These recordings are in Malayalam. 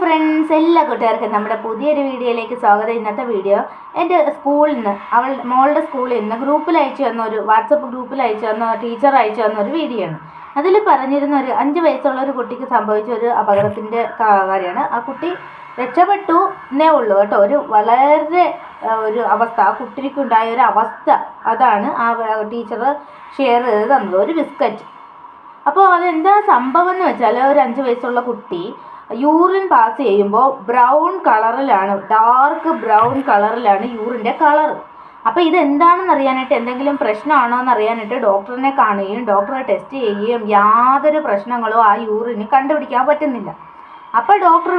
ഫ്രണ്ട്സ്, എല്ലാ കൂട്ടുകാർക്കും നമ്മുടെ പുതിയൊരു വീഡിയോയിലേക്ക് സ്വാഗതം. ഇന്നത്തെ വീഡിയോ എൻ്റെ സ്കൂളിൽ നിന്ന് മോളുടെ സ്കൂളിൽ നിന്ന് ഗ്രൂപ്പിൽ അയച്ചു തന്ന ഒരു വാട്സപ്പ് ഗ്രൂപ്പിൽ അയച്ചു തന്ന ടീച്ചർ അയച്ചു തന്ന ഒരു വീഡിയോ ആണ്. അതിൽ പറഞ്ഞിരുന്ന ഒരു 5 വയസ്സുള്ള ഒരു കുട്ടിക്ക് സംഭവിച്ച ഒരു അപകടത്തിൻ്റെ കാര്യമാണ്. ആ കുട്ടി രക്ഷപ്പെട്ടു എന്നേ ഉള്ളൂ കേട്ടോ. വളരെ ഒരു അവസ്ഥ ആ കുട്ടിക്കുണ്ടായ ഒരു അവസ്ഥ അതാണ് ആ ടീച്ചർ ഷെയർ ചെയ്ത് തന്നത്. ഒരു ബിസ്ക്കറ്റ്. അപ്പോൾ അതെന്താ സംഭവം എന്ന് വെച്ചാൽ, ഒരു 5 വയസ്സുള്ള കുട്ടി യൂറിൻ പാസ് ചെയ്യുമ്പോൾ ബ്രൗൺ കളറിലാണ്, ഡാർക്ക് ബ്രൗൺ കളറിലാണ് യൂറിൻ്റെ കളർ. അപ്പോൾ ഇതെന്താണെന്ന് അറിയാനായിട്ട്, എന്തെങ്കിലും പ്രശ്നമാണോ എന്ന് അറിയാനായിട്ട് ഡോക്ടറിനെ കാണുകയും ഡോക്ടറെ ടെസ്റ്റ് ചെയ്യുകയും യാതൊരു പ്രശ്നങ്ങളോ ആ യൂറിന് കണ്ടുപിടിക്കാൻ പറ്റുന്നില്ല. അപ്പോൾ ഡോക്ടർ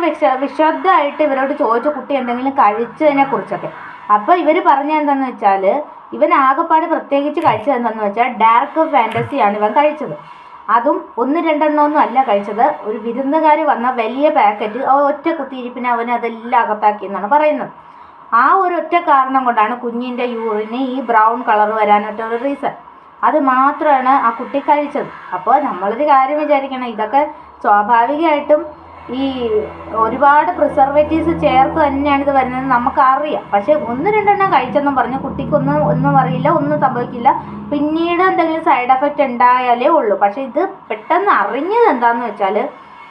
വിശദമായിട്ട് ഇവരോട് ചോദിച്ചു കുട്ടി എന്തെങ്കിലും കഴിച്ചതിനെ കുറിച്ചൊക്കെ. അപ്പോൾ ഇവർ പറഞ്ഞതെന്താണെന്ന് വെച്ചാൽ, ഇവൻ ആകെപ്പാട് പ്രത്യേകിച്ച് കഴിച്ചതെന്താണെന്ന് വെച്ചാൽ ഡാർക്ക് ഫാൻറ്റസിയാണ് ഇവൻ കഴിച്ചത്. അതും 1-2 എണ്ണമൊന്നും അല്ല കഴിച്ചത്. ഒരു വിരുന്നുകാർ വന്ന വലിയ പാക്കറ്റ് ഒറ്റ കുത്തിയിരിപ്പിന് അവൻ അതെല്ലാം അകത്താക്കി എന്നാണ് പറയുന്നത്. ആ ഒരൊറ്റ കാരണം കൊണ്ടാണ് കുഞ്ഞിൻ്റെ യൂറിന് ഈ ബ്രൗൺ കളർ വരാനായിട്ടുള്ള റീസൺ. അത് മാത്രമാണ് ആ കുട്ടി കഴിച്ചത്. അപ്പോൾ നമ്മളൊരു കാര്യം വിചാരിക്കണം, ഇതൊക്കെ സ്വാഭാവികമായിട്ടും ഈ ഒരുപാട് പ്രിസർവേറ്റീവ്സ് ചേർത്ത് തന്നെയാണ് ഇത് വരുന്നത് നമുക്കറിയാം. പക്ഷേ 1-2 എണ്ണം കഴിച്ചെന്നും പറഞ്ഞ് കുട്ടിക്കൊന്നും അറിയില്ല, ഒന്നും സംഭവിക്കില്ല, പിന്നീട് എന്തെങ്കിലും സൈഡ് എഫക്റ്റ് ഉണ്ടായാലേ ഉള്ളൂ. പക്ഷേ ഇത് പെട്ടെന്ന് അറിഞ്ഞത് എന്താണെന്ന് വെച്ചാൽ,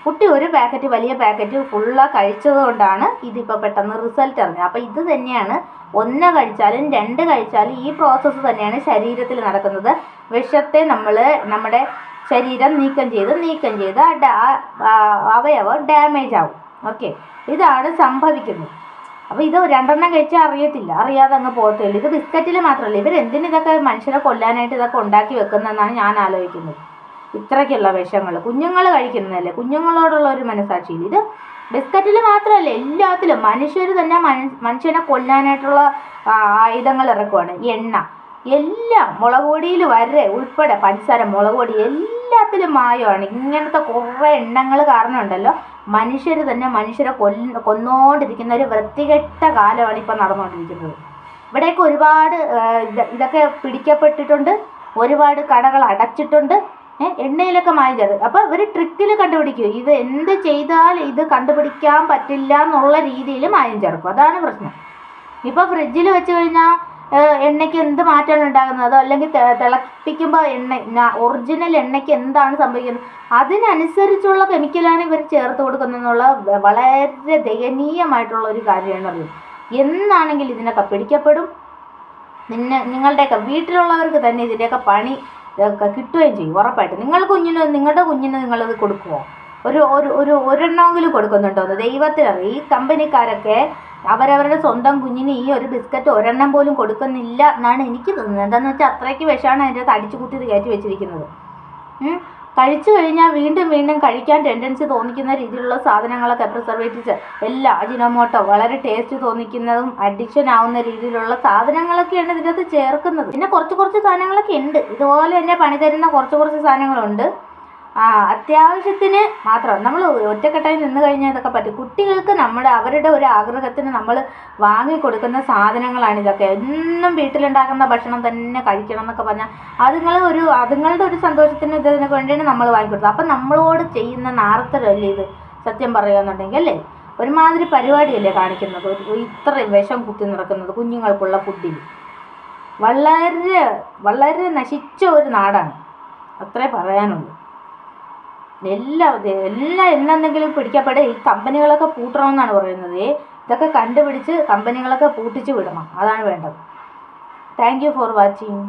കുട്ടി ഒരു പാക്കറ്റ് വലിയ പാക്കറ്റ് ഫുള്ള് കഴിച്ചത് കൊണ്ടാണ് ഇതിപ്പോൾ പെട്ടെന്ന് റിസൾട്ട് അറിഞ്ഞത്. അപ്പോൾ ഇത് തന്നെയാണ് 1 കഴിച്ചാലും 2 കഴിച്ചാലും ഈ പ്രോസസ്സ് തന്നെയാണ് ശരീരത്തിൽ നടക്കുന്നത്. വിഷത്തെ നമ്മുടെ ശരീരം നീക്കം ചെയ്ത് അവയവം ഡാമേജ് ആവും. ഓക്കെ, ഇതാണ് സംഭവിക്കുന്നത്. അപ്പോൾ ഇത് 2 എണ്ണം കഴിച്ചാൽ അറിയാതെ അങ്ങ് പോകത്തില്ല. ഇത് ബിസ്ക്കറ്റിൽ മാത്രമല്ല, ഇവരെന്തിനിതൊക്കെ മനുഷ്യരെ കൊല്ലാനായിട്ട് ഇതൊക്കെ ഉണ്ടാക്കി വെക്കുന്നതെന്നാണ് ഞാൻ ആലോചിക്കുന്നത്. ഇത്രയ്ക്കുള്ള വിഷങ്ങൾ കുഞ്ഞുങ്ങൾ കഴിക്കുന്നതല്ലേ, കുഞ്ഞുങ്ങളോടുള്ള ഒരു മനസാക്ഷിയിൽ. ഇത് ബിസ്ക്കറ്റിൽ മാത്രമല്ല, എല്ലാത്തിലും മനുഷ്യർ തന്നെ മനുഷ്യനെ കൊല്ലാനായിട്ടുള്ള ആയുധങ്ങൾ ഇറക്കുവാണ്. എണ്ണ, എല്ലാം, മുളക് പൊടിയിൽ വരെ ഉൾപ്പെടെ, പഞ്ചസാര, മുളക് പൊടി, എല്ലാത്തിലും മായമാണ്. ഇങ്ങനത്തെ കുറേ എണ്ണങ്ങൾ കാരണം ഉണ്ടല്ലോ, മനുഷ്യർ തന്നെ മനുഷ്യരെ കൊന്നുകൊണ്ടിരിക്കുന്ന ഒരു വൃത്തികെട്ട കാലമാണ് ഇപ്പം നടന്നുകൊണ്ടിരിക്കുന്നത്. ഇവിടെയൊക്കെ ഒരുപാട് ഇതൊക്കെ പിടിക്കപ്പെട്ടിട്ടുണ്ട്, ഒരുപാട് കടകൾ അടച്ചിട്ടുണ്ട്. എണ്ണയിലൊക്കെ മായം ചേർത്ത്. അപ്പോൾ ഇവർ ട്രിക്കിൽ കണ്ടുപിടിക്കും, ഇത് എന്ത് ചെയ്താൽ ഇത് കണ്ടുപിടിക്കാൻ പറ്റില്ല എന്നുള്ള രീതിയിൽ മായം ചേർക്കും. അതാണ് പ്രശ്നം. ഇപ്പോൾ ഫ്രിഡ്ജിൽ വെച്ച് കഴിഞ്ഞാൽ എണ്ണയ്ക്ക് എന്ത് മാറ്റമാണ് ഉണ്ടാകുന്നത്, അല്ലെങ്കിൽ തിളപ്പിക്കുമ്പോൾ ഒറിജിനൽ എണ്ണയ്ക്ക് എന്താണ് സംഭവിക്കുന്നത്, അതിനനുസരിച്ചുള്ള കെമിക്കലാണ് ഇവർ ചേർത്ത് കൊടുക്കുന്നതെന്നുള്ള വളരെ ദയനീയമായിട്ടുള്ള ഒരു കാര്യമാണ്. എന്നാണെങ്കിൽ ഇതിനൊക്കെ പിടിക്കപ്പെടും. നിങ്ങളുടെയൊക്കെ വീട്ടിലുള്ളവർക്ക് തന്നെ ഇതിൻ്റെയൊക്കെ പണി കിട്ടുകയും ചെയ്യും ഉറപ്പായിട്ട്. നിങ്ങളുടെ കുഞ്ഞിന് നിങ്ങളത് കൊടുക്കുമോ? ഒരെണ്ണമെങ്കിലും കൊടുക്കുന്നുണ്ടോ എന്ന് ദൈവത്തിനറിയാം. ഈ കമ്പനിക്കാരൊക്കെ അവരവരുടെ സ്വന്തം കുഞ്ഞിന് ഈ ഒരു ബിസ്ക്കറ്റ് 1 എണ്ണം പോലും കൊടുക്കുന്നില്ല എന്നാണ് എനിക്ക് തോന്നുന്നത്. എന്താണെന്ന് വെച്ചാൽ അത്രയ്ക്ക് വിഷമാണ് അതിൻ്റെ അടിച്ചു കുത്തി കയറ്റി വെച്ചിരിക്കുന്നത്. കഴിച്ചു കഴിഞ്ഞാൽ വീണ്ടും കഴിക്കാൻ ടെൻഡൻസി തോന്നിക്കുന്ന രീതിയിലുള്ള സാധനങ്ങളൊക്കെ, പ്രിസർവേറ്റീവ്സ്, എല്ലാ അജിനോമോട്ടോ, വളരെ ടേസ്റ്റ് തോന്നിക്കുന്നതും അഡിക്ഷൻ ആവുന്ന രീതിയിലുള്ള സാധനങ്ങളൊക്കെയാണ് ഇതിൻ്റെ അകത്ത് ചേർക്കുന്നത്. പിന്നെ കുറച്ച് സാധനങ്ങളൊക്കെ ഉണ്ട്, ഇതുപോലെ തന്നെ പണി തരുന്ന കുറച്ച് സാധനങ്ങളുണ്ട്. അത്യാവശ്യത്തിന് മാത്രം നമ്മൾ ഒറ്റക്കെട്ടായി നിന്ന് കഴിഞ്ഞാൽ ഇതൊക്കെ പറ്റും. കുട്ടികൾക്ക് അവരുടെ ഒരു ആഗ്രഹത്തിന് നമ്മൾ വാങ്ങിക്കൊടുക്കുന്ന സാധനങ്ങളാണ് ഇതൊക്കെ. എന്നും വീട്ടിലുണ്ടാക്കുന്ന ഭക്ഷണം തന്നെ കഴിക്കണം എന്നൊക്കെ പറഞ്ഞാൽ അതുങ്ങളുടെ ഒരു സന്തോഷത്തിന് ഇതിന് വേണ്ടിയാണ് നമ്മൾ വാങ്ങിക്കൊടുത്തത്. അപ്പം നമ്മളോട് ചെയ്യുന്ന നാർത്തരല്ലേ ഇത്, സത്യം പറയുകയെന്നുണ്ടെങ്കിൽ അല്ലേ? ഒരുമാതിരി പരിപാടിയല്ലേ കാണിക്കുന്നത്, ഇത്രയും വിഷം കുത്തി നിറക്കുന്നത് കുഞ്ഞുങ്ങൾക്കുള്ള ഫുഡിൽ. വളരെ നശിച്ച ഒരു നാടാണ്, അത്രേ പറയാനുള്ളൂ. എല്ലാം എന്നെന്തെങ്കിലും പിടിക്കപ്പെടുക. ഈ കമ്പനികളൊക്കെ പൂട്ടണമെന്നാണ് പറയുന്നത്. ഇതൊക്കെ കണ്ടുപിടിച്ച് കമ്പനികളൊക്കെ പൂട്ടിച്ച് വിടണം, അതാണ് വേണ്ടത്. Thank you for watching.